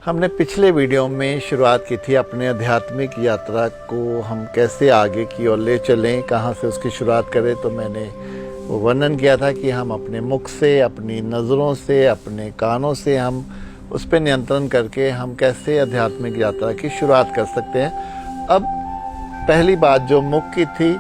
हमने पिछले वीडियो में शुरुआत की थी अपने आध्यात्मिक यात्रा को हम कैसे आगे की ओर ले चलें, कहाँ से उसकी शुरुआत करें। तो मैंने वो वर्णन किया था कि हम अपने मुख से, अपनी नज़रों से, अपने कानों से हम उस पर नियंत्रण करके हम कैसे आध्यात्मिक यात्रा की शुरुआत कर सकते हैं। अब पहली बात जो मुख की थी,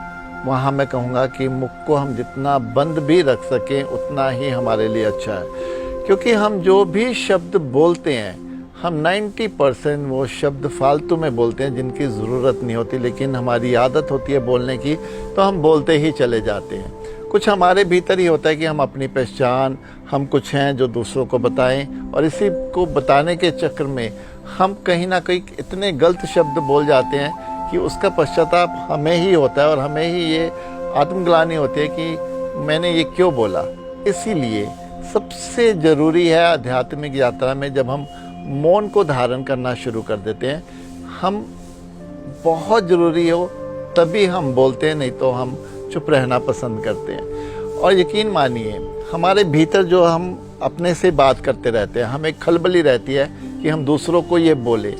वहाँ मैं कहूँगा कि मुख को हम जितना बंद भी रख सकें उतना ही हमारे लिए अच्छा है, क्योंकि हम जो भी शब्द बोलते हैं हम 90% वो शब्द फालतू में बोलते हैं जिनकी ज़रूरत नहीं होती, लेकिन हमारी आदत होती है बोलने की, तो हम बोलते ही चले जाते हैं। कुछ हमारे भीतर ही होता है कि हम अपनी पहचान, हम कुछ हैं जो दूसरों को बताएं, और इसी को बताने के चक्कर में हम कहीं ना कहीं इतने गलत शब्द बोल जाते हैं कि उसका पश्चाताप हमें ही होता है और हमें ही ये आत्मग्लानि होती है कि मैंने ये क्यों बोला। इसीलिए सबसे ज़रूरी है आध्यात्मिक यात्रा में जब हम मौन को धारण करना शुरू कर देते हैं, हम बहुत ज़रूरी हो तभी हम बोलते हैं, नहीं तो हम चुप रहना पसंद करते हैं। और यकीन मानिए हमारे भीतर जो हम अपने से बात करते रहते हैं, हमें खलबली रहती है कि हम दूसरों को ये बोले।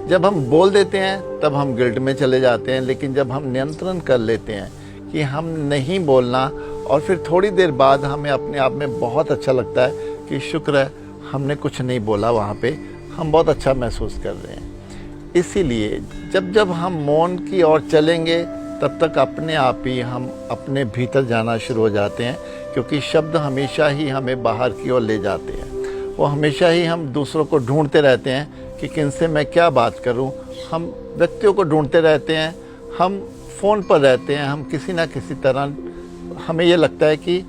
जब हम बोल देते हैं तब हम गिल्ट में चले जाते हैं, लेकिन जब हम नियंत्रण कर लेते हैं कि हम नहीं बोलना, और फिर थोड़ी देर बाद हमें अपने आप में बहुत अच्छा लगता है कि शुक्र है हमने कुछ नहीं बोला, वहाँ पे हम बहुत अच्छा महसूस कर रहे हैं। इसीलिए जब जब हम मौन की ओर चलेंगे तब तक अपने आप ही हम अपने भीतर जाना शुरू हो जाते हैं, क्योंकि शब्द हमेशा ही हमें बाहर की ओर ले जाते हैं। वो हमेशा ही हम दूसरों को ढूंढते रहते हैं कि किनसे मैं क्या बात करूं। हम व्यक्तियों को ढूंढते रहते हैं, हम फ़ोन पर रहते हैं, हम किसी ना किसी तरह हमें ये लगता है कि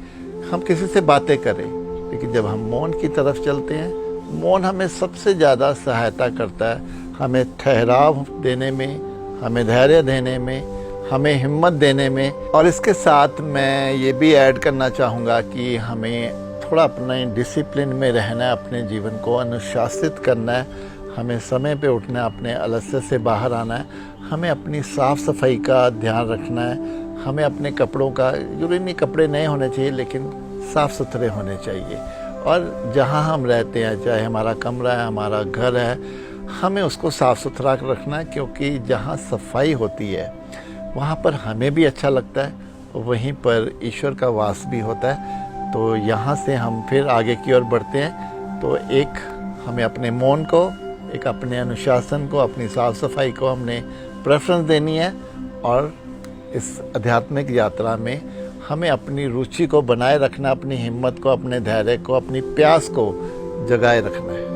हम किसी से बातें करें। लेकिन जब हम मौन की तरफ चलते हैं, मौन हमें सबसे ज़्यादा सहायता करता है, हमें ठहराव देने में, हमें धैर्य देने में, हमें हिम्मत देने में। और इसके साथ मैं ये भी ऐड करना चाहूँगा कि हमें थोड़ा अपने डिसिप्लिन में रहना है, अपने जीवन को अनुशासित करना है, हमें समय पे उठना है, अपने आलस्य से बाहर आना है, हमें अपनी साफ़ सफाई का ध्यान रखना है, हमें अपने कपड़ों का, जरूरी नहीं कपड़े नए होने चाहिए लेकिन साफ़ सुथरे होने चाहिए। और जहाँ हम रहते हैं, चाहे हमारा कमरा है, हमारा घर है, हमें उसको साफ़ सुथरा रखना है, क्योंकि जहाँ सफाई होती है वहाँ पर हमें भी अच्छा लगता है, वहीं पर ईश्वर का वास भी होता है। तो यहाँ से हम फिर आगे की ओर बढ़ते हैं। तो एक हमें अपने मौन को, एक अपने अनुशासन को, अपनी साफ़ सफाई को हमने प्रेफरेंस देनी है, और इस आध्यात्मिक यात्रा में हमें अपनी रुचि को बनाए रखना, अपनी हिम्मत को, अपने धैर्य को, अपनी प्यास को जगाए रखना है।